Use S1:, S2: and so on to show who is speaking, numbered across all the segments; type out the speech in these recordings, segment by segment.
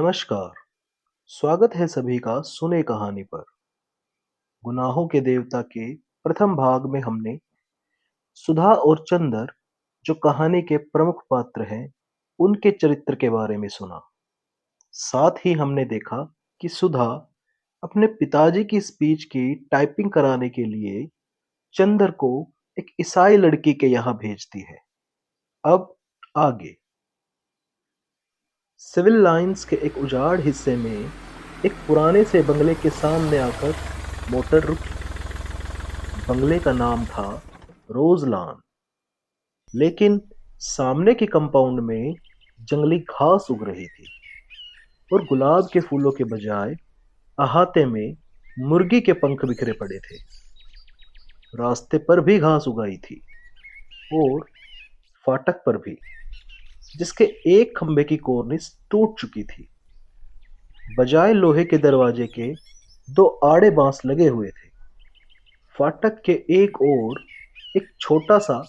S1: नमस्कार। स्वागत है सभी का सुने कहानी पर। गुनाहों के देवता के प्रथम भाग में हमने सुधा और चंदर, जो कहानी के प्रमुख पात्र हैं, उनके चरित्र के बारे में सुना। साथ ही हमने देखा कि सुधा अपने पिताजी की स्पीच की टाइपिंग कराने के लिए चंदर को एक ईसाई लड़की के यहाँ भेजती है। अब आगे। सिविल लाइंस के एक उजाड़ हिस्से में एक पुराने से बंगले के सामने आकर मोटर रुकी। बंगले का नाम था रोज लॉन, लेकिन सामने के कंपाउंड में जंगली घास उग रही थी और गुलाब के फूलों के बजाय अहाते में मुर्गी के पंख बिखरे पड़े थे। रास्ते पर भी घास उगाई थी और फाटक पर भी, जिसके एक खंबे की कोर्निस टूट चुकी थी। बजाय लोहे के दरवाजे के दो आड़े बांस लगे हुए थे। फाटक के एक ओर एक छोटा सा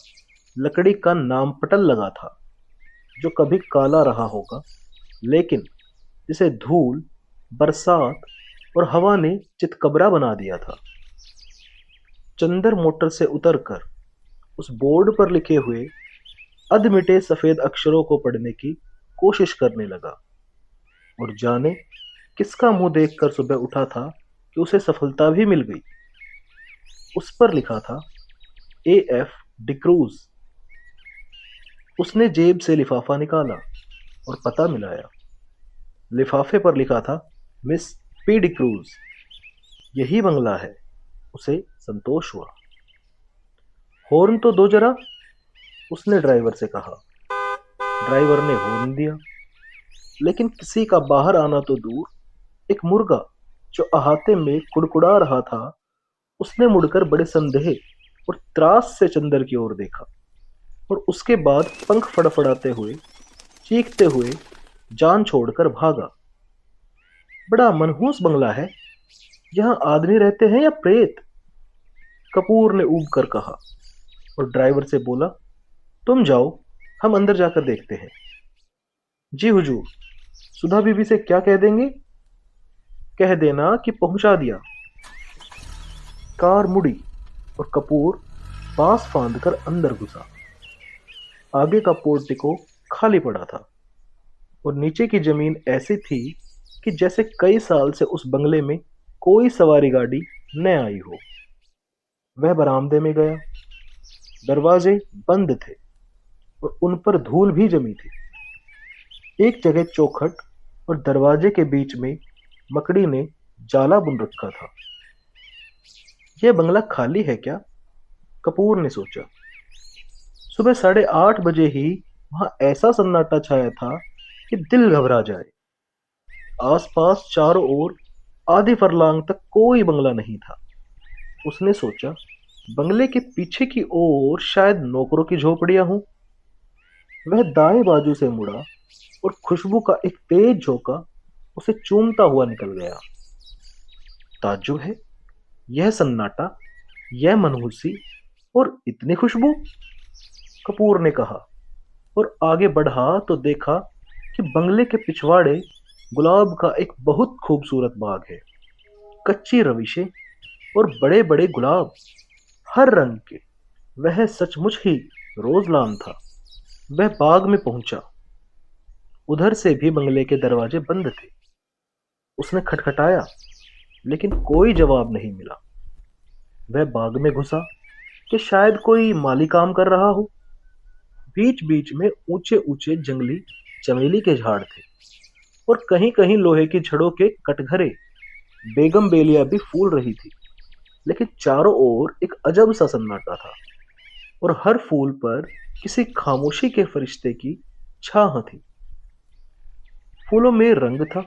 S1: लकड़ी का नाम पटल लगा था, जो कभी काला रहा होगा, लेकिन जिसे धूल, बरसात और हवा ने चितकबरा बना दिया था। चंदर मोटर से उतरकर उस बोर्ड पर लिखे हुए अधमिटे सफेद अक्षरों को पढ़ने की कोशिश करने लगा और जाने किसका मुंह देखकर सुबह उठा था कि उसे सफलता भी मिल गई। उस पर लिखा था AF डिक्रूज। उसने जेब से लिफाफा निकाला और पता मिलाया। लिफाफे पर लिखा था मिस P डिक्रूज। यही बंगला है। उसे संतोष हुआ। हॉर्न तो दो जरा, उसने ड्राइवर से कहा। ड्राइवर ने हॉर्न दिया, लेकिन किसी का बाहर आना तो दूर, एक मुर्गा जो अहाते में कुड़कुड़ा रहा था, उसने मुड़कर बड़े संदेह और त्रास से चंदर की ओर देखा और उसके बाद पंख फड़फड़ाते हुए, चीखते हुए जान छोड़कर भागा। बड़ा मनहूस बंगला है। यहाँ आदमी रहते हैं या प्रेत? कपूर ने ऊब कर कहा और ड्राइवर से बोला, तुम जाओ, हम अंदर जाकर देखते हैं। जी हुजूर। सुधा बीबी से क्या कह देंगे? कह देना कि पहुंचा दिया। कार मुड़ी और कपूर बांस फांद कर अंदर घुसा। आगे का पोर्टिको खाली पड़ा था और नीचे की जमीन ऐसी थी कि जैसे कई साल से उस बंगले में कोई सवारी गाड़ी न आई हो। वह बरामदे में गया। दरवाजे बंद थे और उन पर धूल भी जमी थी। एक जगह चौखट और दरवाजे के बीच में मकड़ी ने जाला बुन रखा था। यह बंगला खाली है क्या? कपूर ने सोचा। सुबह 8:30 बजे ही वहां ऐसा सन्नाटा छाया था कि दिल घबरा जाए। आसपास चारों ओर आधी फरलांग तक कोई बंगला नहीं था। उसने सोचा, बंगले के पीछे की ओर शायद नौकरों की झोपड़ियां हों। वह दाएं बाजू से मुड़ा और खुशबू का एक तेज झोंका उसे चूमता हुआ निकल गया। ताज्जुब है, यह सन्नाटा, यह मनहूसी और इतनी खुशबू, कपूर ने कहा और आगे बढ़ा तो देखा कि बंगले के पिछवाड़े गुलाब का एक बहुत खूबसूरत बाग है। कच्ची रविशें और बड़े बड़े गुलाब, हर रंग के। वह सचमुच ही रोजलान था। वह बाग में पहुंचा। उधर से भी बंगले के दरवाजे बंद थे। उसने खटखटाया, लेकिन कोई जवाब नहीं मिला। वह बाग में घुसा कि शायद कोई माली काम कर रहा हो। बीच बीच में ऊंचे ऊंचे जंगली चमेली के झाड़ थे और कहीं कहीं लोहे की छड़ों के कटघरे बेगम बेलिया भी फूल रही थी। लेकिन चारों ओर एक अजब सा सन्नाटा था और हर फूल पर किसी खामोशी के फरिश्ते की छाह थी। फूलों में रंग था,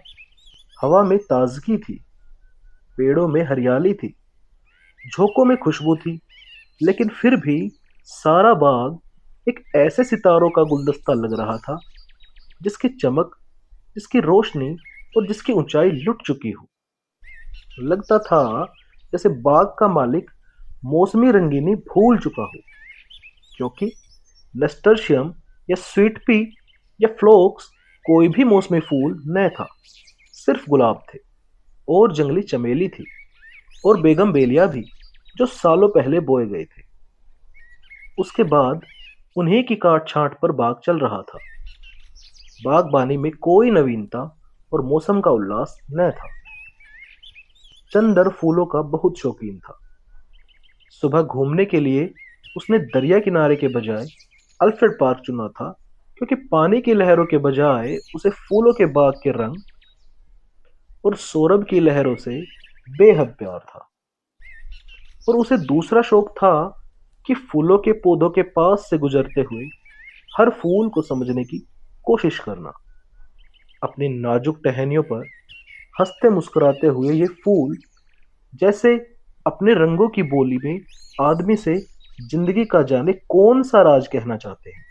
S1: हवा में ताजगी थी, पेड़ों में हरियाली थी, झोंकों में खुशबू थी, लेकिन फिर भी सारा बाग एक ऐसे सितारों का गुलदस्ता लग रहा था जिसकी चमक, जिसकी रोशनी और जिसकी ऊंचाई लुट चुकी हो। लगता था जैसे बाग का मालिक मौसमी रंगीनी भूल चुका हो, क्योंकि नस्टर्शियम या स्वीट पी या फ्लोक्स कोई भी मौसमी फूल न था, सिर्फ गुलाब थे और जंगली चमेली थी और बेगम बेलिया भी, जो सालों पहले बोए गए थे। उसके बाद उन्हीं की काट छांट पर बाग चल रहा था। बागबानी में कोई नवीनता और मौसम का उल्लास न था। चंदर फूलों का बहुत शौकीन था। सुबह घूमने के लिए उसने दरिया किनारे के बजाय अल्फ्रेड पार्क चुना था, क्योंकि पानी की लहरों के बजाय उसे फूलों के बाग के रंग और सौरभ की लहरों से बेहद प्यार था। और उसे दूसरा शौक था कि फूलों के पौधों के पास से गुजरते हुए हर फूल को समझने की कोशिश करना। अपनी नाजुक टहनियों पर हंसते मुस्कुराते हुए ये फूल जैसे अपने रंगों की बोली में आदमी से जिंदगी का जाने कौन सा राज कहना चाहते हैं।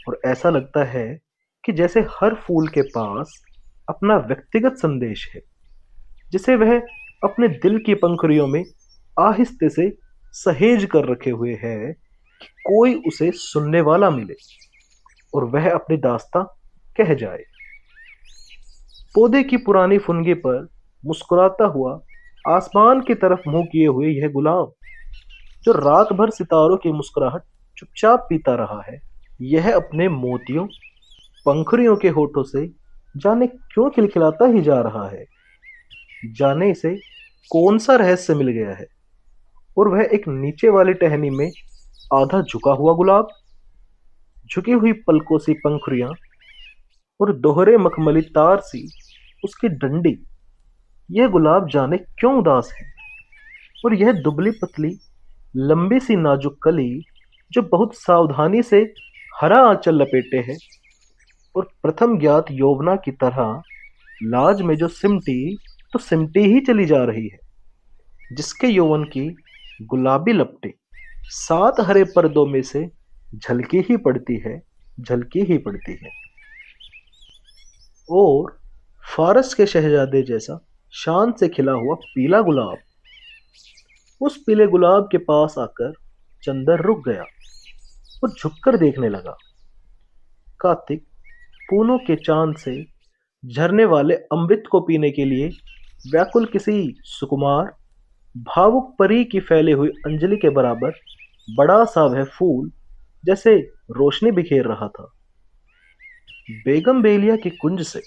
S1: और ऐसा लगता है कि जैसे हर फूल के पास अपना व्यक्तिगत संदेश है, जिसे वह अपने दिल की पंखुड़ियों में आहिस्ते से सहेज कर रखे हुए है कि कोई उसे सुनने वाला मिले और वह अपनी दास्तां कह जाए। पौधे की पुरानी फुनगी पर मुस्कुराता हुआ आसमान की तरफ मुंह किए हुए यह गुलाब, जो रात भर सितारों की मुस्कुराहट चुपचाप पीता रहा है, यह अपने मोतियों पंखुड़ियों के होठों से जाने क्यों खिलखिलाता ही जा रहा है। जाने इसे कौन सा रहस्य मिल गया है। और वह एक नीचे वाली टहनी में आधा झुका हुआ गुलाब, झुकी हुई पलकों सी पंखुड़ियां और दोहरे मखमली तार सी उसकी डंडी। यह गुलाब जाने क्यों उदास है। और यह दुबली पतली लंबी सी नाजुक कली, जो बहुत सावधानी से हरा आंचल लपेटे है और प्रथम ज्ञात यौवना की तरह लाज में जो सिमटी ही चली जा रही है, जिसके यौवन की गुलाबी लपटें 7 हरे पर्दों में से झलकी ही पड़ती है, झलकी ही पड़ती है। और फारस के शहजादे जैसा शान से खिला हुआ पीला गुलाब। उस पीले गुलाब के पास आकर चंदर रुक गया और झुककर देखने लगा। कार्तिक पूनों के चांद से झरने वाले अमृत को पीने के लिए व्याकुल किसी सुकुमार भावुक परी की फैली हुई अंजलि के बराबर बड़ा सा वह फूल जैसे रोशनी बिखेर रहा था। बेगम बेलिया की कुंज से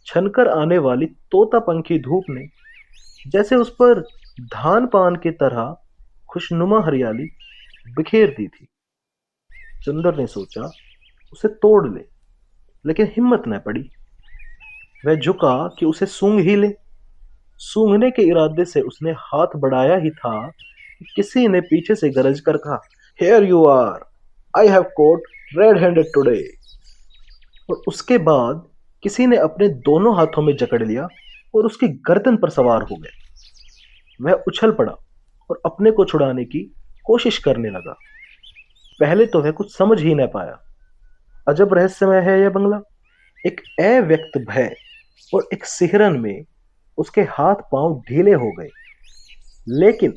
S1: छनकर आने वाली तोता पंखी धूप ने जैसे उस पर धान पान की तरह खुशनुमा हरियाली बिखेर दी थी। चंदर ने सोचा उसे तोड़ ले, लेकिन हिम्मत न पड़ी। वह झुका कि उसे सूंघ ही ले। सूंघने के इरादे से उसने हाथ बढ़ाया ही था कि किसी ने पीछे से गरज कर कहा, "Here you are, I have caught red-handed today." और उसके बाद किसी ने अपने दोनों हाथों में जकड़ लिया और उसकी गर्दन पर सवार हो गए। वह उछल पड़ा और अपने को छुड़ाने की कोशिश करने लगा। पहले तो वह कुछ समझ ही न पाया। अजब रहस्यमय है यह बंगला। एक अव्यक्त भय और एक सिहरन में उसके हाथ पांव ढीले हो गए, लेकिन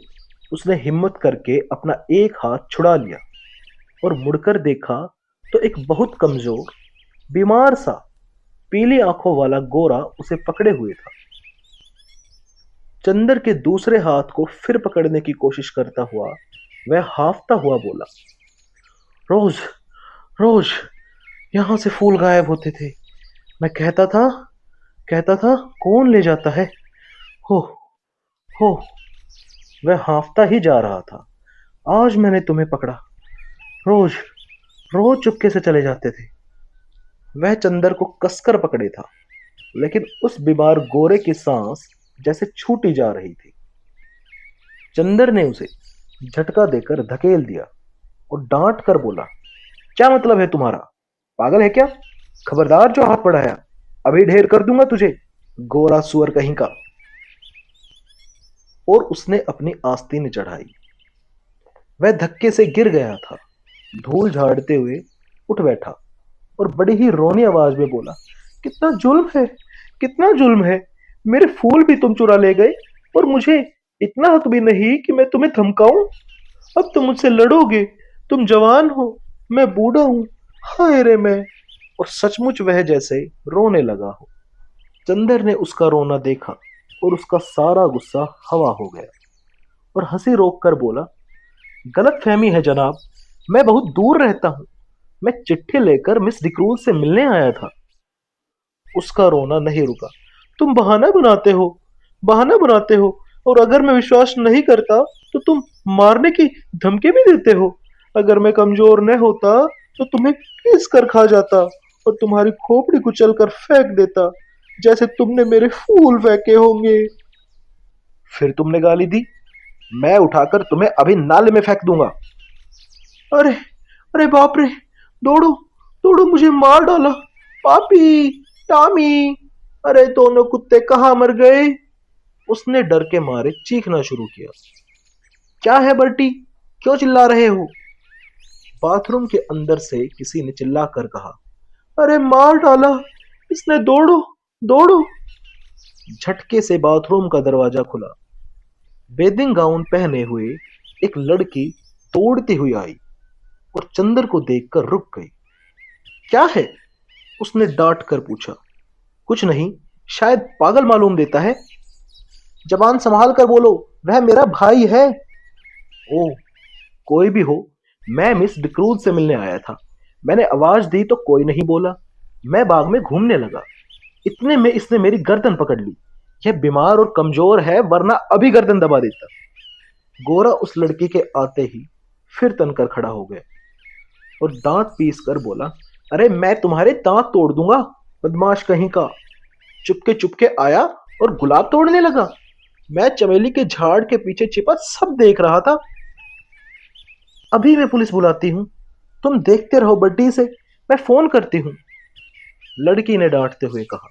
S1: उसने हिम्मत करके अपना एक हाथ छुड़ा लिया और मुड़कर देखा तो एक बहुत कमजोर, बीमार सा, पीली आंखों वाला गोरा उसे पकड़े हुए था। चंदर के दूसरे हाथ को फिर पकड़ने की कोशिश करता हुआ वह हाफता हुआ बोला, "रोज रोज यहां से फूल गायब होते थे। मैं कहता था कौन ले जाता है। हो हो वह हाफता ही जा रहा था। आज मैंने तुम्हें पकड़ा। रोज रोज चुपके से चले जाते थे।" वह चंदर को कसकर पकड़े था, लेकिन उस बीमार गोरे की सांस जैसे छूटी जा रही थी। चंदर ने उसे झटका देकर धकेल दिया और डांट कर बोला, "क्या मतलब है तुम्हारा? पागल है क्या? खबरदार जो हाथ बढ़ाया, अभी ढेर कर दूंगा तुझे, गोरा सुअर कहीं का।" और उसने अपनी आस्तीन चढ़ाई। वह धक्के से गिर गया था। धूल झाड़ते हुए उठ बैठा और बड़ी ही रोनी आवाज में बोला, "कितना जुल्म है, कितना जुल्म है। मेरे फूल भी तुम चुरा ले गए और मुझे इतना हक भी नहीं कि मैं तुम्हें धमकाऊं। अब तुम मुझसे लड़ोगे। तुम जवान हो, मैं बूढ़ा हूं। हाय रे मैं।" और सचमुच वह जैसे रोने लगा हो। चंदर ने उसका रोना देखा और उसका सारा गुस्सा हवा हो गया और हंसी रोक कर बोला, गलत फहमी है जनाब, मैं बहुत दूर रहता हूं। मैं चिट्ठी लेकर मिस डिक्रूज से मिलने आया था। उसका रोना नहीं रुका। तुम बहाना बनाते हो, बहाना बनाते हो, और अगर मैं विश्वास नहीं करता तो तुम मारने की धमकी भी देते हो। अगर मैं कमजोर न होता तो तुम्हें पीस कर खा जाता और तुम्हारी खोपड़ी कुचल कर फेंक देता, जैसे तुमने मेरे फूल फेंके होंगे। फिर तुमने गाली दी, मैं उठाकर तुम्हें अभी नाले में फेंक दूंगा। अरे, अरे बाप रे, दौड़ो, दौड़ो, मुझे मार डाला। पापी, टामी, अरे दोनों कुत्ते कहाँ मर गए? उसने डर के मारे चीखना शुरू किया। क्या है बर्टी, क्यों चिल्ला रहे हो? बाथरूम के अंदर से किसी ने चिल्लाकर कहा। अरे मार डाला इसने, दौड़ो, दौड़ो। झटके से बाथरूम का दरवाजा खुला। बेदिंग गाउन पहने हुए एक लड़की दौड़ती हुई आई और चंदर को देखकर रुक गई। क्या है? उसने डांट कर पूछा। कुछ नहीं, शायद पागल मालूम देता है। जबान संभाल कर बोलो, वह मेरा भाई है। ओ, कोई भी हो, मैं मिस डिक्रूज से मिलने आया था। मैंने आवाज दी तो कोई नहीं बोला। मैं बाग में घूमने लगा, इतने में इसने मेरी गर्दन पकड़ ली। यह बीमार और कमजोर है, वरना अभी गर्दन दबा देता। गोरा उस लड़की के आते ही फिर तनकर खड़ा हो गया और दांत पीस कर बोला, अरे मैं तुम्हारे दांत तोड़ दूंगा, बदमाश कहीं का। चुपके चुपके आया और गुलाब तोड़ने लगा। मैं चमेली के झाड़ के पीछे छिपा सब देख रहा था। अभी मैं पुलिस बुलाती हूँ, तुम देखते रहो बड्डी से, मैं फोन करती हूँ। लड़की ने डांटते हुए कहा।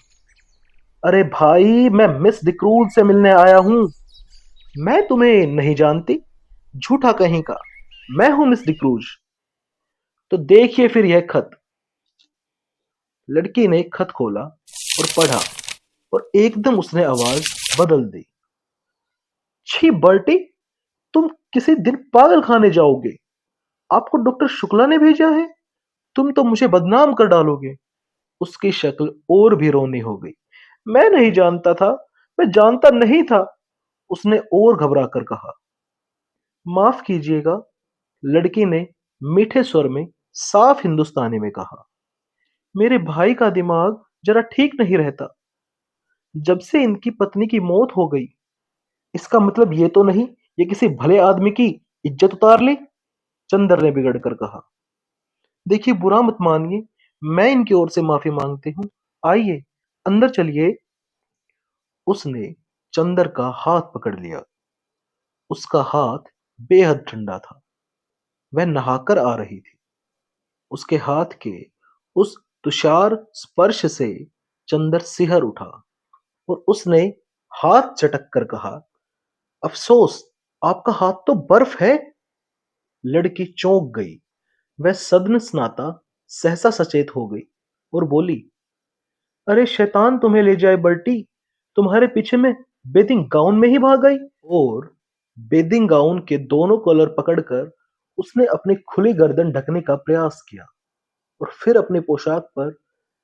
S1: अरे भाई, मैं मिस डिक्रूज से मिलने आया हूं। मैं तुम्हें नहीं जानती, झूठा कहीं का। मैं हूं मिस डिक्रूज। तो देखिए फिर यह खत। लड़की ने खत खोला और पढ़ा और एकदम उसने आवाज बदल दी। छी बर्टी, तुम किसी दिन पागल खाने जाओगे। आपको डॉक्टर शुक्ला ने भेजा है। तुम तो मुझे बदनाम कर डालोगे। उसकी शक्ल और भी रोनी हो गई। मैं नहीं जानता था, मैं जानता नहीं था, उसने और घबरा कर कहा। माफ कीजिएगा, लड़की ने मीठे स्वर में साफ हिंदुस्तानी में कहा। मेरे भाई का दिमाग जरा ठीक नहीं रहता। जब से इनकी पत्नी की मौत हो गई, इसका मतलब ये तो नहीं ये किसी भले आदमी की इज्जत उतार ली। चंदर ने बिगड़ कर कहा। देखिए, बुरा मत मानिए, मैं इनकी ओर से माफी मांगती हूँ। आइए, अंदर चलिए। उसने चंदर का हाथ पकड़ लिया। उसका हाथ बेहद ठंडा था। वह नहाकर आ रही थी। उसके हाथ के उस तुषार स्पर्श से चंदर सिहर उठा और उसने हाथ चटक कर कहा, अफसोस, आपका हाथ तो बर्फ है। लड़की चौंक गई। वह सदन स्नाता सहसा सचेत हो गई और बोली, अरे शैतान तुम्हें ले जाए बर्टी, तुम्हारे पीछे में बेदिंग गाउन में ही भाग गई। और बेदिंग गाउन के दोनों कॉलर पकड़कर उसने अपनी खुली गर्दन ढकने का प्रयास किया और फिर अपनी पोशाक पर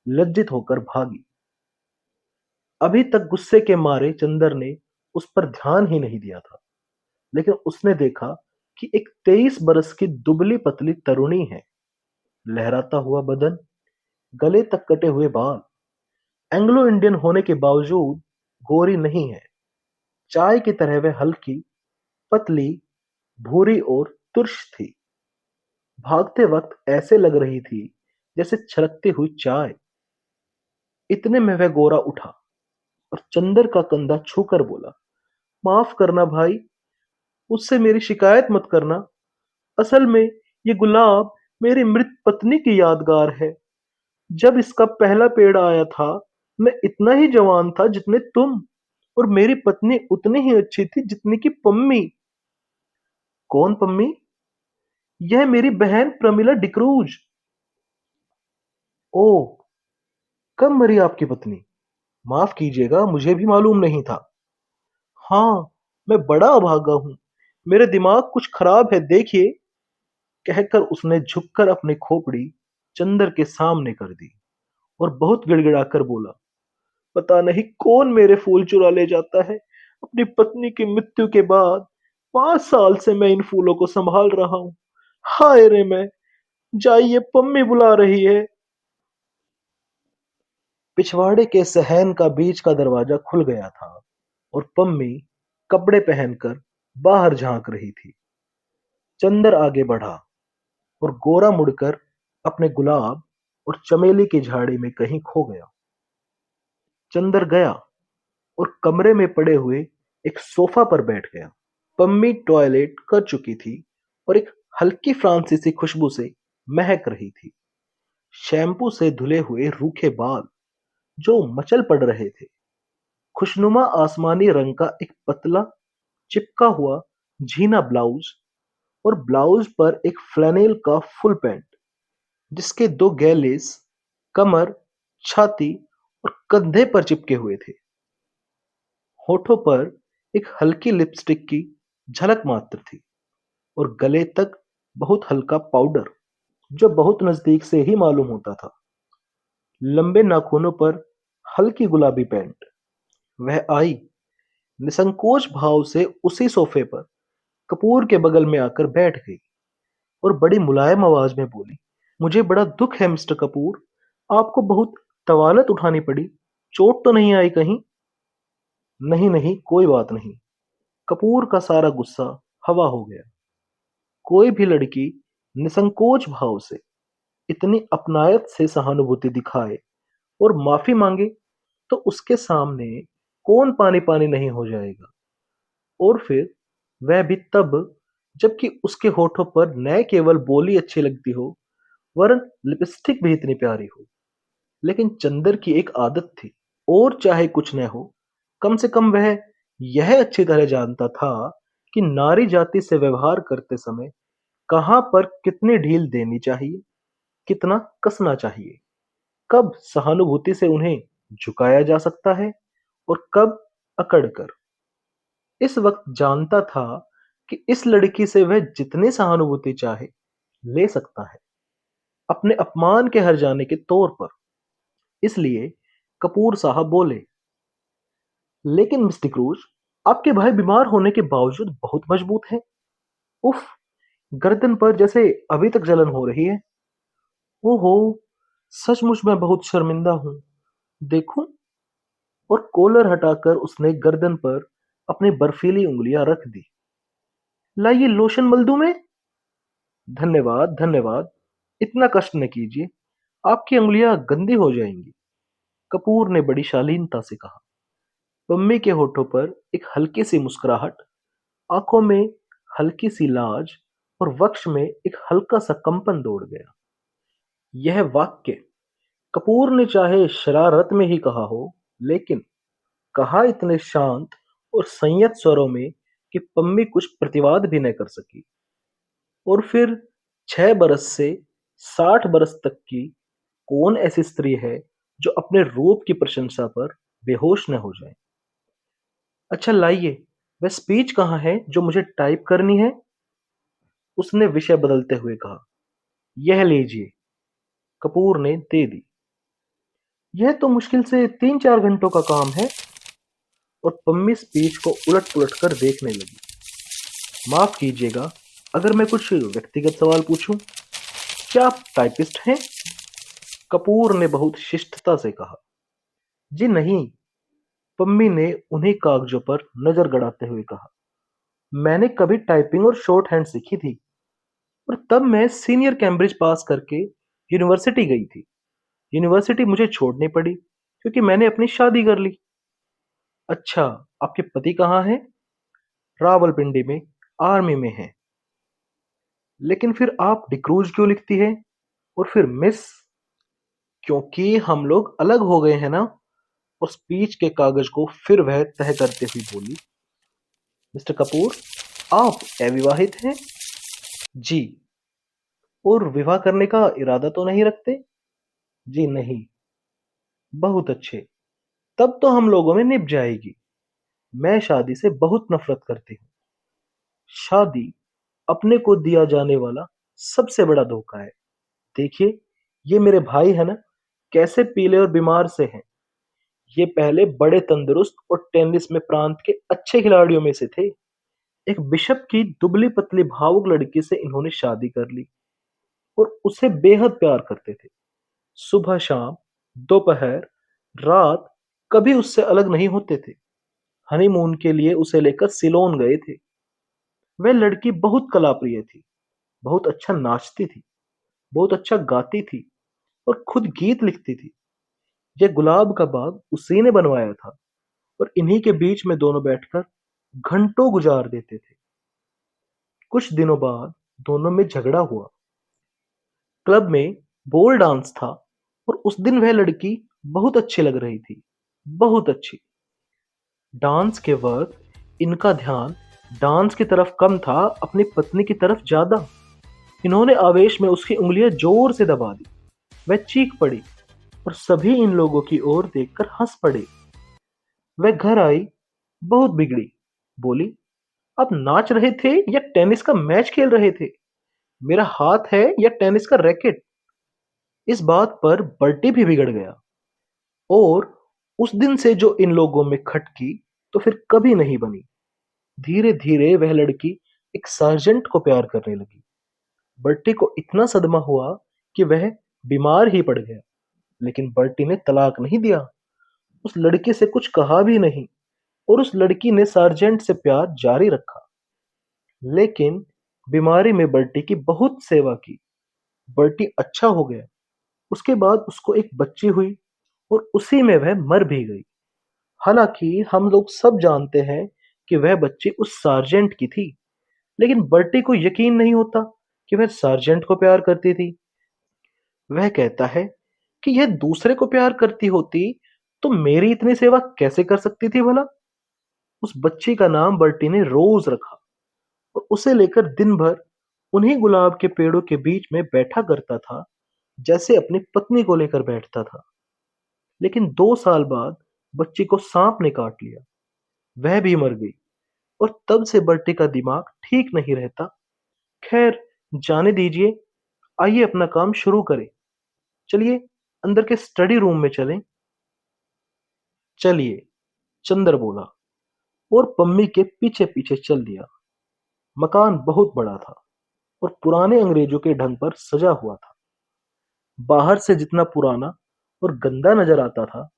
S1: लज्जित होकर भागी। अभी तक गुस्से के मारे चंदर ने उस पर ध्यान ही नहीं दिया था, लेकिन उसने देखा कि एक 23 बरस की दुबली पतली तरुणी है। लहराता हुआ बदन, गले तक कटे हुए बाल। एंग्लो इंडियन होने के बावजूद गोरी नहीं है। चाय की तरह वह हल्की, पतली, भूरी और तुर्श थी। भागते वक्त ऐसे लग रही थी जैसे छलकती हुई चाय। इतने में वह गोरा उठा और चंदर का कंधा छूकर बोला, माफ करना भाई, उससे मेरी शिकायत मत करना। असल में ये गुलाब मेरी मृत पत्नी की यादगार है। जब इसका पहला पेड़ आया था, मैं इतना ही जवान था जितने तुम, और मेरी पत्नी उतनी ही अच्छी थी जितनी की पम्मी। कौन पम्मी? यह मेरी बहन प्रमिला डिक्रूज। ओ, कब मरी आपकी पत्नी? माफ कीजिएगा, मुझे भी मालूम नहीं था। हाँ, मैं बड़ा अभागा हूं, मेरे दिमाग कुछ खराब है, देखिए। कहकर उसने झुककर अपनी खोपड़ी चंदर के सामने कर दी। और बहुत गिड़गिड़ाकर बोला, पता नहीं कौन मेरे फूल चुरा ले जाता है। अपनी पत्नी की मृत्यु के बाद 5 साल से मैं इन फूलों को संभाल रहा हूं। हाय रे मैं, जाइए पम्मी बुला रही है। पिछवाड़े के सहन का बीच का दरवाजा खुल गया था और पम्मी कपड़े पहनकर बाहर झांक रही थी। चंदर आगे बढ़ा और गोरा मुड़कर अपने गुलाब और चमेली की झाड़ी में कहीं खो गया। चंदर गया और कमरे में पड़े हुए एक सोफा पर बैठ गया। पम्मी टॉयलेट कर चुकी थी और एक हल्की फ्रांसीसी खुशबू से महक रही थी। शैम्पू से धुले हुए रूखे बाल जो मचल पड़ रहे थे। खुशनुमा आसमानी रंग का एक पतला चिपका हुआ झीना ब्लाउज और ब्लाउज पर एक फ्लैनेल का फुल पैंट जिसके दो गैलेस कमर, छाती और कंधे पर चिपके हुए थे। होठों पर एक हल्की लिपस्टिक की झलक मात्र थी और गले तक बहुत हल्का पाउडर जो बहुत नजदीक से ही मालूम होता था। लंबे नाखूनों पर हल्की गुलाबी पैंट। वह आई, निसंकोच भाव से उसी सोफे पर कपूर के बगल में आकर बैठ गई और बड़ी मुलायम आवाज में बोली, मुझे बड़ा दुख है मिस्टर कपूर, आपको बहुत तवालत उठानी पड़ी। चोट तो नहीं आई कहीं? नहीं नहीं, कोई बात नहीं। कपूर का सारा गुस्सा हवा हो गया। कोई भी लड़की निसंकोच भाव से इतनी अपनायत से सहानुभूति दिखाए और माफी मांगे तो उसके सामने कौन पानी पानी नहीं हो जाएगा। और फिर वह भी तब जबकि उसके होठों पर न केवल बोली अच्छी लगती हो वरन लिपस्टिक भी इतनी प्यारी हो। लेकिन चंदर की एक आदत थी, और चाहे कुछ न हो, कम से कम वह यह अच्छी तरह जानता था कि नारी जाति से व्यवहार करते समय कहां पर कितनी ढील देनी चाहिए, कितना कसना चाहिए, कब सहानुभूति से उन्हें झुकाया जा सकता है और कब अकड़कर। इस वक्त जानता था कि इस लड़की से वह जितनी सहानुभूति चाहे ले सकता है, अपने अपमान के हर जाने के तौर पर। इसलिए कपूर साहब बोले, लेकिन मिस्टर क्रूज, आपके भाई बीमार होने के बावजूद बहुत मजबूत हैं। उफ, गर्दन पर जैसे अभी तक जलन हो रही है। ओहो, सचमुच मैं बहुत शर्मिंदा हूं। देखूं? और कॉलर हटाकर उसने गर्दन पर अपनी बर्फीली उंगलियां रख दी। लाइए लोशन मल दूं मैं? धन्यवाद धन्यवाद, इतना कष्ट न कीजिए, आपकी उंगलियां गंदी हो जाएंगी। कपूर ने बड़ी शालीनता से कहा। पम्मी के होठों पर एक हल्की सी मुस्कुराहट, आंखों में हल्की सी लाज और वक्ष में एक हल्का सा कंपन दौड़ गया। यह वाक्य कपूर ने चाहे शरारत में ही कहा हो, लेकिन कहा इतने शांत और संयत स्वरों में कि पम्मी कुछ प्रतिवाद भी न कर सकी। और फिर 6 बरस से 60 बरस तक की कौन ऐसी स्त्री है जो अपने रूप की प्रशंसा पर बेहोश न हो जाए। अच्छा लाइए, वह स्पीच कहाँ है जो मुझे टाइप करनी है? उसने विषय बदलते हुए कहा। यह लीजिए। कपूर ने दे दी। यह तो मुश्किल से 3-4 घंटों का काम है। और पम्मी स्पीच को उलट पुलट कर देखने लगी। माफ कीजिएगा अगर मैं कुछ व्यक्तिगत सवाल पूछूं, क्या आप टाइपिस्ट हैं? कपूर ने बहुत शिष्टता से कहा। जी नहीं, पम्मी ने उन्हीं कागजों पर नजर गड़ाते हुए कहा। मैंने कभी टाइपिंग और शॉर्ट हैंड सीखी थी और तब मैं सीनियर कैम्ब्रिज पास करके यूनिवर्सिटी गई थी। यूनिवर्सिटी मुझे छोड़नी पड़ी क्योंकि मैंने अपनी शादी कर ली। अच्छा, आपके पति कहाँ हैं? रावलपिंडी में आर्मी में हैं। लेकिन फिर आप डिक्रूज क्यों लिखती है? और फिर मिस? क्योंकि हम लोग अलग हो गए हैं ना। और स्पीच के कागज को फिर वह तह करते हुए बोली, मिस्टर कपूर, आप अविवाहित हैं? जी। और विवाह करने का इरादा तो नहीं रखते? जी नहीं। बहुत अच्छे, तब तो हम लोगों में निभ जाएगी। मैं शादी से बहुत नफरत करती हूँ। शादी अपने को दिया जाने वाला सबसे बड़ा धोखा है। देखिए, ये मेरे भाई है ना, कैसे पीले और बीमार से हैं। ये पहले बड़े तंदुरुस्त और टेनिस में प्रांत के अच्छे खिलाड़ियों में से थे। एक बिशप की दुबली पतली भावुक लड़की से इन्होंने शादी कर ली और उसे बेहद प्यार करते थे। सुबह शाम, दोपहर, रात, कभी उससे अलग नहीं होते थे। हनीमून के लिए उसे लेकर सिलोन गए थे। वह लड़की बहुत कलाप्रिय थी, बहुत अच्छा नाचती थी, बहुत अच्छा गाती थी और खुद गीत लिखती थी। यह गुलाब का बाग उसी ने बनवाया था और इन्हीं के बीच में दोनों बैठकर घंटों गुजार देते थे। कुछ दिनों बाद दोनों में झगड़ा हुआ। क्लब में बोल डांस था और उस दिन वह लड़की बहुत अच्छी लग रही थी, बहुत अच्छी। डांस के वक्त इनका ध्यान डांस की तरफ कम था, अपनी पत्नी की तरफ ज्यादा। इन्होंने आवेश में उसकी उंगलियां जोर से दबा दी। वह चीख पड़ी और सभी इन लोगों की ओर देखकर हंस पड़े। वह घर आई, बहुत बिगड़ी। बोली, आप नाच रहे थे या टेनिस का मैच खेल रहे थे? मेरा हाथ है या टेनिस का रैकेट? इस बात पर बर्टी भी बिगड़ गया और उस दिन से जो इन लोगों में खटकी तो फिर कभी नहीं बनी। धीरे धीरे वह लड़की एक सार्जेंट को प्यार करने लगी। बर्टी को इतना सदमा हुआ कि वह बीमार ही पड़ गया, लेकिन बर्टी ने तलाक नहीं दिया, उस लड़की से कुछ कहा भी नहीं और उस लड़की ने सार्जेंट से प्यार जारी रखा। लेकिन बीमारी में बर्टी की बहुत सेवा की। बर्टी अच्छा हो गया। उसके बाद उसको एक बच्ची हुई और उसी में वह मर भी गई। हालांकि हम लोग सब जानते हैं कि वह बच्ची उस सार्जेंट की थी, लेकिन बर्टी को यकीन नहीं होता कि वह सार्जेंट को प्यार करती थी। वह कहता है कि यह दूसरे को प्यार करती होती तो मेरी इतनी सेवा कैसे कर सकती थी भला। उस बच्ची का नाम बर्टी ने रोज रखा और उसे लेकर दिन भर उन्हीं गुलाब के पेड़ों के बीच में बैठा करता था, जैसे अपनी पत्नी को लेकर बैठता था। लेकिन 2 साल बाद बच्ची को सांप ने काट लिया। वह भी मर गई और तब से बर्टी का दिमाग ठीक नहीं रहता। खैर, जाने दीजिए। आइए अपना काम शुरू करें। चलिए अंदर के स्टडी रूम में चलें। चलिए, चंदर बोला और पम्मी के पीछे पीछे चल दिया। मकान बहुत बड़ा था और पुराने अंग्रेजों के ढंग पर सजा हुआ था। बाहर से जितना पुराना और गंदा नजर आता था,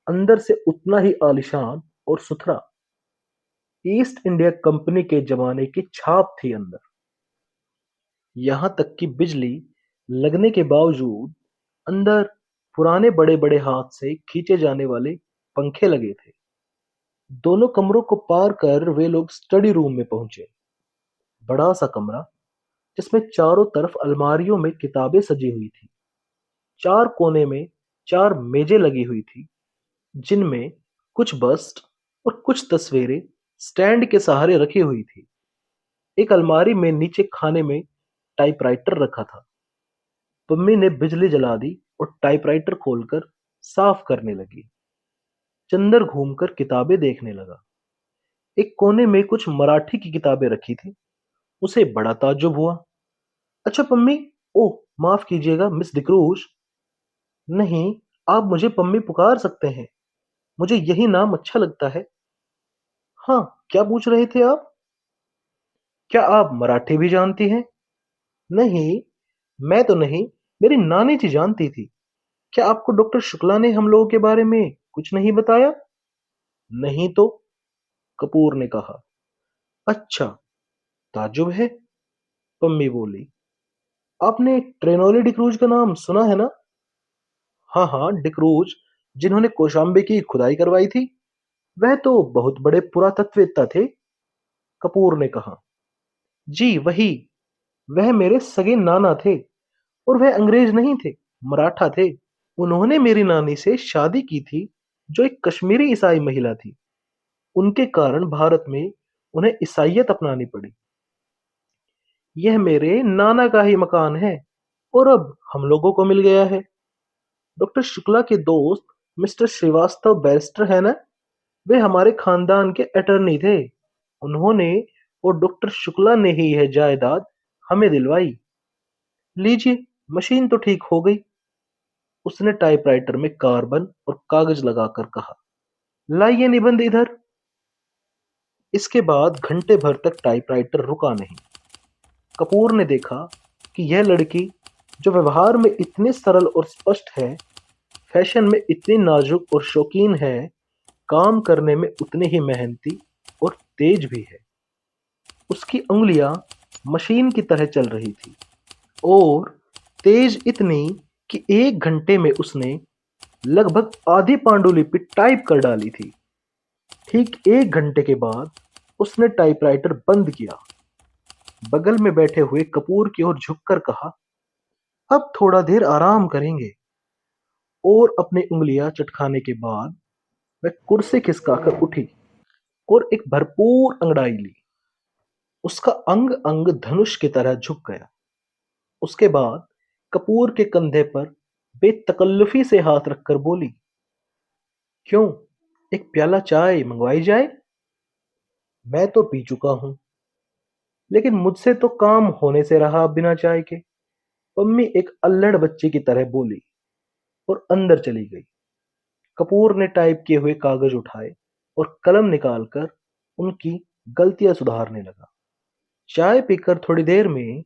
S1: अंदर से उतना ही आलीशान और सुथरा। ईस्ट इंडिया कंपनी के जमाने की छाप थी अंदर। यहां तक कि बिजली लगने के बावजूद अंदर पुराने बड़े बड़े हाथ से खींचे जाने वाले पंखे लगे थे। दोनों कमरों को पार कर वे लोग स्टडी रूम में पहुंचे। बड़ा सा कमरा जिसमें चारों तरफ अलमारियों में किताबें सजी हुई थी। चार कोने में चार मेजें लगी हुई थी, जिनमें कुछ बस्ट और कुछ तस्वीरें स्टैंड के सहारे रखी हुई थी। एक अलमारी में नीचे खाने में टाइपराइटर रखा था। पम्मी ने बिजली जला दी और टाइपराइटर खोलकर साफ करने लगी। चंदर घूमकर किताबें देखने लगा। एक कोने में कुछ मराठी की किताबें रखी थी। उसे बड़ा ताज्जुब हुआ। अच्छा पम्मी, ओह माफ कीजिएगा मिस डिक्रूज। नहीं, आप मुझे पम्मी पुकार सकते हैं। मुझे यही नाम अच्छा लगता है। हाँ, क्या पूछ रहे थे आप? क्या आप मराठी भी जानती हैं? नहीं, मैं तो नहीं, मेरी नानी जी जानती थी। क्या आपको डॉक्टर शुक्ला ने हम लोगों के बारे में कुछ नहीं बताया? नहीं तो, कपूर ने कहा। अच्छा, ताज्जुब है, पम्मी बोली। आपने ट्रेनोली डिक्रूज का नाम सुना है ना? हाँ हाँ, डिक्रूज, जिन्होंने कौशाम्बी की खुदाई करवाई थी। वह तो बहुत बड़े पुरातत्ववेत्ता थे, कपूर ने कहा। जी वही। वह मेरे सगे नाना थे और वह अंग्रेज नहीं थे, मराठा थे। उन्होंने मेरी नानी से शादी की थी, जो एक कश्मीरी ईसाई महिला थी। उनके कारण भारत में उन्हें ईसाइयत अपनानी पड़ी। यह मेरे नाना का ही मकान है और अब हम लोगों को मिल गया है। डॉक्टर शुक्ला के दोस्त मिस्टर श्रीवास्तव बैरिस्टर है ना, वे हमारे खानदान के अटर्नी थे। उन्होंने और डॉक्टर शुक्ला ने ही यह जायदाद हमें दिलवाई। लीजिए, मशीन तो ठीक हो गई। उसने टाइपराइटर में कार्बन और कागज लगाकर कहा, लाइए निबंध इधर। इसके बाद घंटे भर तक टाइपराइटर रुका नहीं। कपूर ने देखा कि यह लड़की, जो व्यवहार में इतनी सरल और स्पष्ट है, फैशन में इतनी नाजुक और शौकीन है, काम करने में उतनी ही मेहनती और तेज भी है। उसकी उंगलियां मशीन की तरह चल रही थी, और तेज इतनी कि 1 घंटे में उसने लगभग आधी पांडुलिपि टाइप कर डाली थी। ठीक 1 घंटे के बाद उसने टाइपराइटर बंद किया, बगल में बैठे हुए कपूर की ओर झुककर कहा, अब थोड़ा देर आराम करेंगे। और अपनी उंगलियां चटकाने के बाद वह कुर्सी खिसकाकर उठी और एक भरपूर अंगड़ाई ली। उसका अंग अंग धनुष की तरह झुक गया। उसके बाद कपूर के कंधे पर बेतकल्लुफी से हाथ रखकर बोली, क्यों, एक प्याला चाय मंगवाई जाए? मैं तो पी चुका हूं, लेकिन मुझसे तो काम होने से रहा बिना चाय के। पम्मी एक अल्लड़ बच्ची की तरह बोली और अंदर चली गई। कपूर ने टाइप किए हुए कागज उठाए और कलम निकालकर उनकी गलतियां सुधारने लगा। चाय पीकर थोड़ी देर में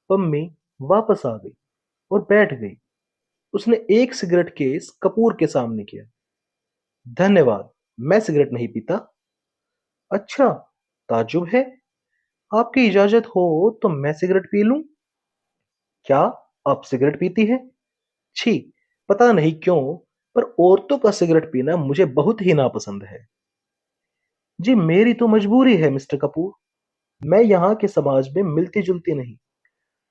S1: पम्मी वापस आ गई और बैठ गई। उसने एक सिगरेट केस कपूर के सामने किया। धन्यवाद, मैं सिगरेट नहीं पीता। अच्छा, ताज्जुब है। आपकी इजाजत हो तो मैं सिगरेट पी लूं? क्या आप सिगरेट पीती हैं? छी, पता नहीं क्यों, पर औरतों का सिगरेट पीना मुझे बहुत ही नापसंद है। जी, मेरी तो मजबूरी है मिस्टर कपूर। मैं यहाँ के समाज में मिलती जुलती नहीं।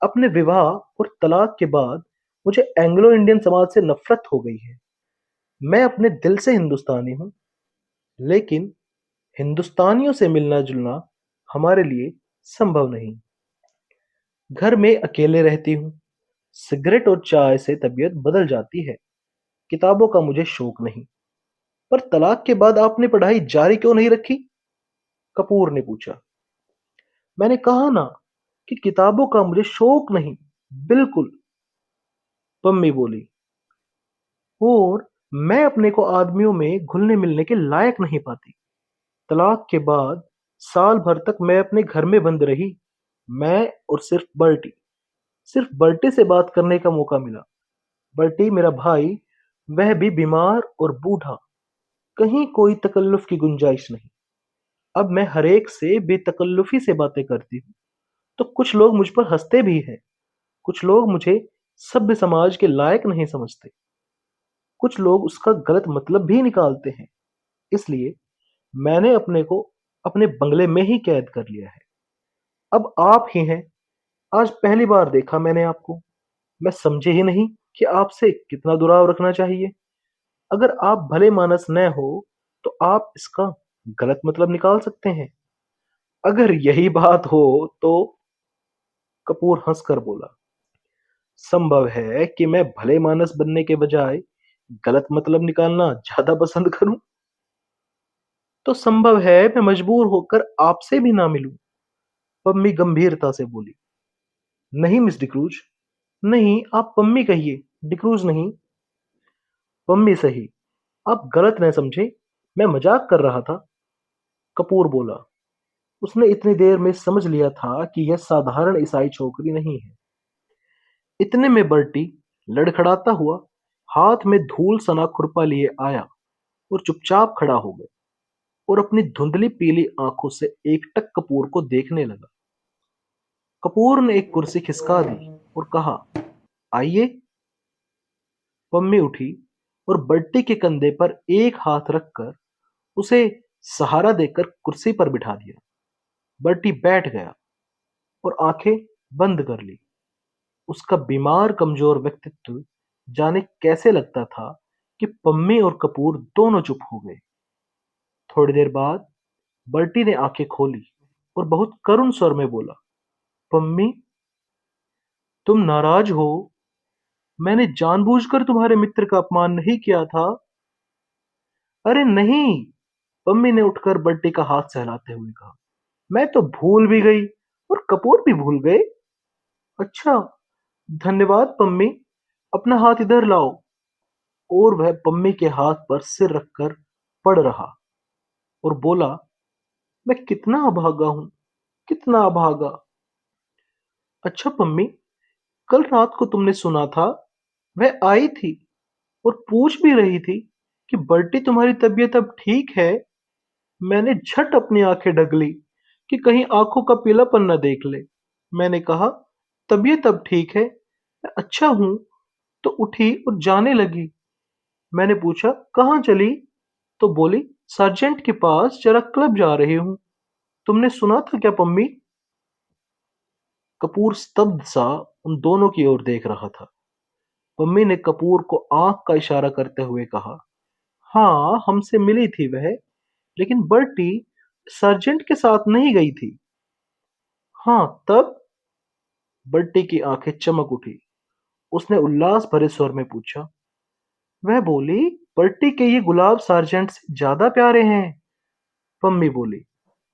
S1: अपने विवाह और तलाक के बाद मुझे एंग्लो इंडियन समाज से नफरत हो गई है। मैं अपने दिल से हिंदुस्तानी हूँ, लेकिन हिंदुस्तानियों से मिलना जुलना हमारे लिए संभव नहीं। घर में अकेले रहती हूँ। सिगरेट और चाय से तबीयत बदल जाती है। किताबों का मुझे शौक नहीं। पर तलाक के बाद आपने पढ़ाई जारी क्यों नहीं रखी? कपूर ने पूछा। मैंने कहा ना कि किताबों का मुझे शौक नहीं। बिल्कुल, पम्मी बोली। और मैं अपने को आदमियों में घुलने मिलने के लायक नहीं पाती। तलाक के बाद साल भर तक मैं अपने घर में बंद रही। मैं और सिर्फ बर्टी से बात करने का मौका मिला। बर्टी मेरा भाई, वह भी बीमार और बूढ़ा। कहीं कोई तकल्लुफ की गुंजाइश नहीं। अब मैं हरेक से बेतकल्लुफी से बातें करती हूँ, तो कुछ लोग मुझ पर हंसते भी हैं। कुछ लोग मुझे सभ्य समाज के लायक नहीं समझते। कुछ लोग उसका गलत मतलब भी निकालते हैं। इसलिए मैंने अपने को अपने बंगले में ही कैद कर लिया है। अब आप ही हैं। आज पहली बार देखा मैंने आपको। मैं समझे ही नहीं कि आपसे कितना दुराव रखना चाहिए। अगर आप भले मानस न हो तो आप इसका गलत मतलब निकाल सकते हैं। अगर यही बात हो तो, कपूर हंसकर बोला, संभव है कि मैं भले मानस बनने के बजाय गलत मतलब निकालना ज्यादा पसंद करूं। तो संभव है मैं मजबूर होकर आपसे भी ना मिलूं। पम्मी गंभीरता से बोली। नहीं मिस डिक्रूज, नहीं, आप पम्मी कहिए, डिक्रूज नहीं। पम्मी सही। आप गलत न समझे, मैं मजाक कर रहा था। कपूर बोला। उसने इतनी देर में समझ लिया था कि यह साधारण ईसाई छोकरी नहीं है। इतने में बर्टी लड़खड़ाता हुआ हाथ में धूल सना खुरपा लिए आया और चुपचाप खड़ा हो गया और अपनी धुंधली पीली आंखों से एकटक कपूर को देखने लगा। कपूर ने एक कुर्सी खिसका दी और कहा, आइए। पम्मी उठी और बट्टी के कंधे पर एक हाथ रखकर उसे सहारा देकर कुर्सी पर बिठा दिया। बट्टी बैठ गया और आंखें बंद कर ली। उसका बीमार कमजोर व्यक्तित्व जाने कैसे लगता था कि पम्मी और कपूर दोनों चुप हो गए। थोड़ी देर बाद बर्टी ने आंखें खोली और बहुत करुण स्वर में बोला, पम्मी, तुम नाराज हो? मैंने जानबूझकर तुम्हारे मित्र का अपमान नहीं किया था। अरे नहीं, पम्मी ने उठकर बंटी का हाथ सहलाते हुए कहा, मैं तो भूल भी गई और कपूर भी भूल गए। अच्छा, धन्यवाद पम्मी। अपना हाथ इधर लाओ। और वह पम्मी के हाथ पर सिर रखकर पड़ रहा और बोला, मैं कितना अभागा हूं, कितना अभागा। अच्छा पम्मी, कल रात को तुमने सुना था, वह आई थी और पूछ भी रही थी कि बल्टी तुम्हारी तबीयत अब ठीक है। मैंने झट अपनी आंखें ढक ली कि कहीं आंखों का पीलापन न देख ले। मैंने कहा, तबीयत अब ठीक है, मैं अच्छा हूं। तो उठी और जाने लगी। मैंने पूछा, कहाँ चली? तो बोली, सार्जेंट के पास जरा क्लब जा रही हूं। तुमने सुना था क्या पम्मी? कपूर स्तब्ध सा उन दोनों की ओर देख रहा था। पम्मी ने कपूर को आंख का इशारा करते हुए कहा, हाँ, हमसे मिली थी वह, लेकिन बर्टी सार्जेंट के साथ नहीं गई थी। हाँ, तब? बर्टी की आंखें चमक उठी। उसने उल्लास भरे स्वर में पूछा। वह बोली, बर्टी के ये गुलाब सार्जेंट से ज्यादा प्यारे हैं। पम्मी बोली,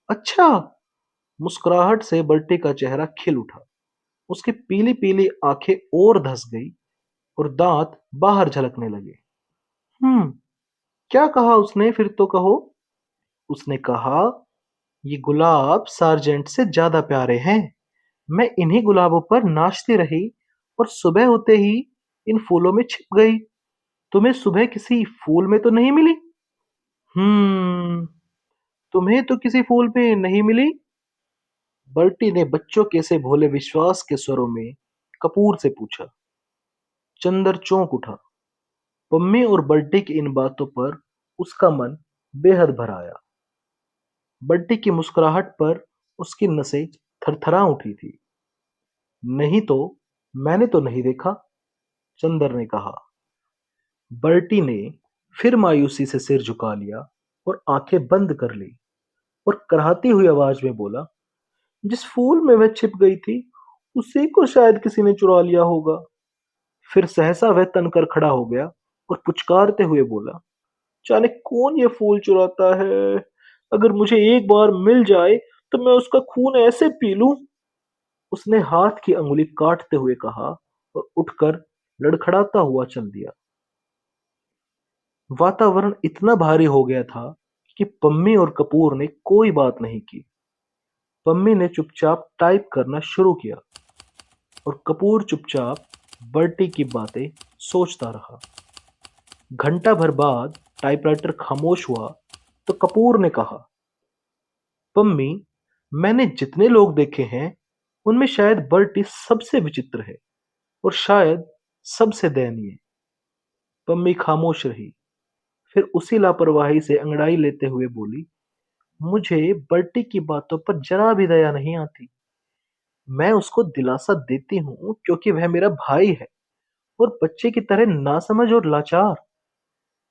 S1: अच्छा। मुस्कुराहट से बर्टी का चेहरा खिल उठा। उसकी पीली पीली आंखें और धस गई और दांत बाहर झलकने लगे। हम्म, क्या कहा उसने, फिर तो कहो। उसने कहा, ये गुलाब सार्जेंट से ज्यादा प्यारे हैं। मैं इन्हीं गुलाबों पर नाचती रही और सुबह होते ही इन फूलों में छिप गई। तुम्हें सुबह किसी फूल में तो नहीं मिली? हम्म, तुम्हें तो किसी फूल पे नहीं मिली? बर्टी ने बच्चों के से भोले विश्वास के स्वरों में कपूर से पूछा। चंदर चौंक उठा। पम्मी और बर्टी की इन बातों पर उसका मन बेहद भर आया। बंटी की मुस्कुराहट पर उसकी नसें थरथरा उठी थी। नहीं तो, मैंने तो नहीं देखा, चंदर ने कहा। बर्टी ने फिर मायूसी से सिर झुका लिया और आंखें बंद कर ली और कराहती हुई आवाज में बोला, जिस फूल में वह छिप गई थी, उसी को शायद किसी ने चुरा लिया होगा। फिर सहसा वह तनकर खड़ा हो गया और पुचकारते हुए बोला, जाने कौन ये फूल चुराता है। अगर मुझे एक बार मिल जाए तो मैं उसका खून ऐसे पी लूं। उसने हाथ की अंगुली काटते हुए कहा और उठकर लड़खड़ाता हुआ चल दिया। वातावरण इतना भारी हो गया था कि पम्मी और कपूर ने कोई बात नहीं की। पम्मी ने चुपचाप टाइप करना शुरू किया और कपूर चुपचाप बर्टी की बातें सोचता रहा। घंटा भर बाद टाइपराइटर खामोश हुआ तो कपूर ने कहा, पम्मी, मैंने जितने लोग देखे हैं उनमें शायद बर्टी सबसे विचित्र है और शायद सबसे दयनीय। पम्मी खामोश रही। फिर उसी लापरवाही से अंगड़ाई लेते हुए बोली, मुझे बर्टी की बातों पर जरा भी दया नहीं आती। मैं उसको दिलासा देती हूँ क्योंकि वह मेरा भाई है और बच्चे की तरह नासमझ और लाचार।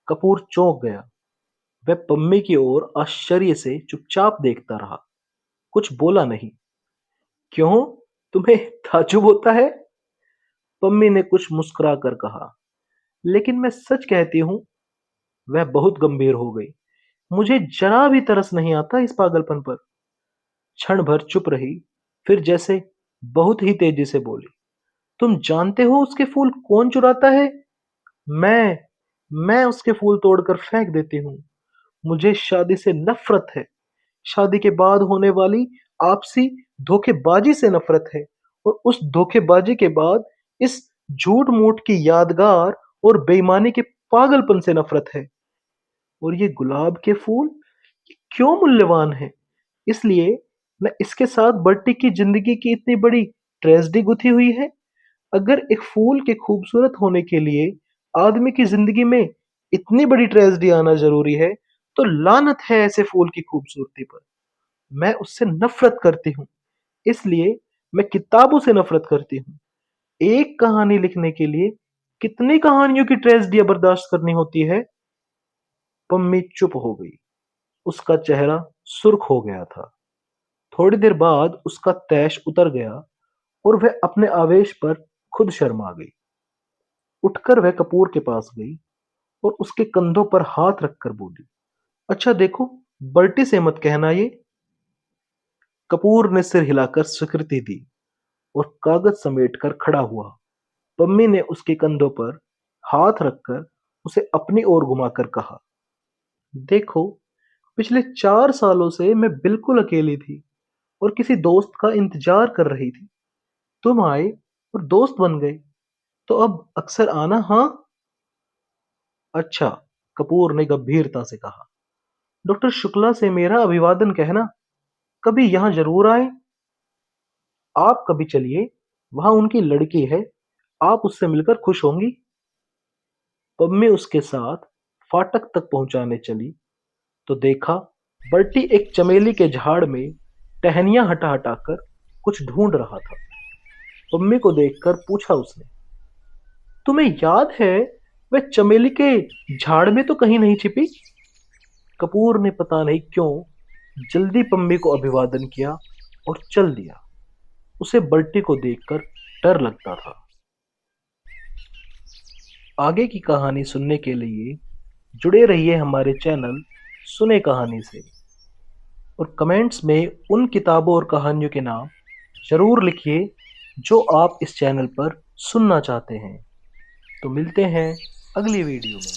S1: कपूर चौंक गया। वह पम्मी की ओर आश्चर्य से चुपचाप देखता रहा, कुछ बोला नहीं। क्यों, तुम्हें ताज्जुब होता है? पम्मी ने कुछ मुस्कुरा कर कहा, लेकिन मैं सच कहती हूँ। वह बहुत गंभीर हो गई। मुझे जरा भी तरस नहीं आता इस पागलपन पर। क्षण भर चुप रही, फिर जैसे बहुत ही तेजी से बोली, तुम जानते हो उसके फूल कौन चुराता है? मैं मैं उसके फूल तोड़कर फेंक देती हूँ। मुझे शादी से नफरत है। शादी के बाद होने वाली आपसी धोखेबाजी से नफरत है और उस धोखेबाजी के बाद इस झूठ मूठ की यादगार और बेईमानी के पागलपन से नफरत है। और ये गुलाब के फूल, ये क्यों मूल्यवान है? इसलिए न इसके साथ बट्टी की जिंदगी की इतनी बड़ी ट्रेजेडी गुथी हुई है। अगर एक फूल के खूबसूरत होने के लिए आदमी की जिंदगी में इतनी बड़ी ट्रेजेडी आना जरूरी है, तो लानत है ऐसे फूल की खूबसूरती पर। मैं उससे नफरत करती हूँ। इसलिए मैं किताबों से नफरत करती हूँ। एक कहानी लिखने के लिए कितनी कहानियों की ट्रेजेडी बर्दाश्त करनी होती है। पम्मी चुप हो गई। उसका चेहरा सुर्ख हो गया था। थोड़ी देर बाद उसका तैश उतर गया और वह अपने आवेश पर खुद शर्मा गई। उठकर वह कपूर के पास गई और उसके कंधों पर हाथ रखकर बोली, अच्छा देखो, बल्टी से मत कहना ये। कपूर ने सिर हिलाकर स्वीकृति दी और कागज समेटकर खड़ा हुआ। पम्मी ने उसके कंधों पर हाथ रखकर उसे अपनी ओर घुमाकर कहा, देखो, पिछले 4 सालों से मैं बिल्कुल अकेली थी और किसी दोस्त का इंतजार कर रही थी। तुम आए और दोस्त बन गए, तो अब अक्सर आना। हाँ। अच्छा, कपूर ने गंभीरता से कहा। डॉक्टर शुक्ला से मेरा अभिवादन कहना। कभी यहां जरूर आए। आप कभी चलिए, वहां उनकी लड़की है, आप उससे मिलकर खुश होंगी। पम्मी उसके साथ फाटक तक पहुंचाने चली तो देखा बर्टी एक चमेली के झाड़ में टहनियां हटा हटाकर कुछ ढूंढ रहा था। पम्मी को देखकर पूछा उसने, तुम्हें याद है वह चमेली के झाड़ में तो कहीं नहीं छिपी? कपूर ने पता नहीं क्यों जल्दी पम्मी को अभिवादन किया और चल दिया। उसे बर्टी को देखकर डर लगता था। आगे की कहानी सुनने के लिए जुड़े रहिए हमारे चैनल सुने कहानी से और कमेंट्स में उन किताबों और कहानियों के नाम जरूर लिखिए जो आप इस चैनल पर सुनना चाहते हैं। तो मिलते हैं अगली वीडियो में।